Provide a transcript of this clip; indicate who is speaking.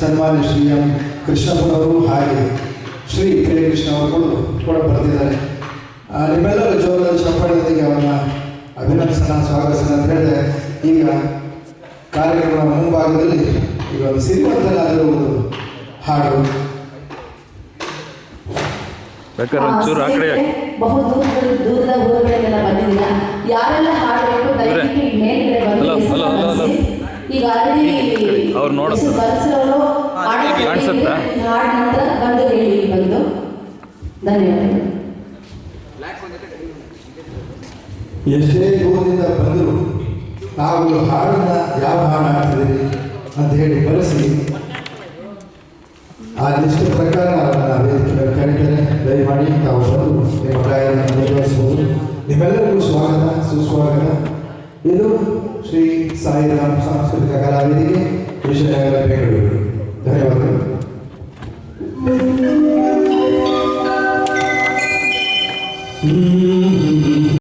Speaker 1: ಸನ್ಮಾನ್ಯ ಶ್ರೀ ಎಂ ಕೃಷ್ಣಪ್ಪನವರು ಹಾಗೆ ಶ್ರೀ ಪ್ರಿಯಕೃಷ್ಣ ಅವರು ಕೂಡ ಬರ್ತಿದ್ದಾರೆ. ನಿಮ್ಮೆಲ್ಲರ ಜೋರದ ಚಪ್ಪಾಳೆಯೊಂದಿಗೆ ಅವರನ್ನ ಅಭಿನಂದಿಸೋಣ, ಸ್ವಾಗತಿಸೋಣ ಅಂತ ಹೇಳಿದ್ರೆ ಈಗ ಕಾರ್ಯಕ್ರಮ ಮುಂಭಾಗದಲ್ಲಿ ಈಗ ಒಂದು ಸಿರಿವಂತನಾದರೂ ಒಂದು ಹಾಡು
Speaker 2: ಬಹು ದೂರದ ಊರುಗಳಿಂದ ಬಂದಿದ್ದೀರಾ. ಯಾರೆಲ್ಲ ಹಾಡಬೇಕು ದಯವಿಟ್ಟು ಮೇಲ್ಗಡೆ ಬಂದು ಈಗ ಬರೆಸಿರೋರು ಹಾಡು ನಂತರ ಬಂದು ಹೇಳಿ ಬಂದು. ಧನ್ಯವಾದಗಳು.
Speaker 1: ಎಷ್ಟೇ ದೂರದಿಂದ ಬಂದರು ನಾವು ಹಾಡನ್ನ ಯಾವ ಹಾಡು ಹಾಡ್ತಿದ್ದೀವಿ ಅಂತ ಹೇಳಿ ಬಳಸಿ ಆ ಲಿಸ್ಟ್ ಪ್ರಕಾರ ವೇದಿಕೆ ಕರೀತಾರೆ. ದಯಮಾಡಿ ತಾವು ಬಂದು ನಿಮ್ಮ ಕಾರ್ಯವನ್ನು ನಿರ್ವಹಿಸಬಹುದು. ನಿಮ್ಮೆಲ್ಲರಿಗೂ ಸ್ವಾಗತ, ಸುಸ್ವಾಗತ. ಇದು ಶ್ರೀ ಸಾಯಿರಾಮ್ ಸಾಂಸ್ಕೃತಿಕ ಕಲಾವೇದಿಕೆ, ವಿಜಯನಗರ, ಬೆಂಗಳೂರು. ಧನ್ಯವಾದಗಳು.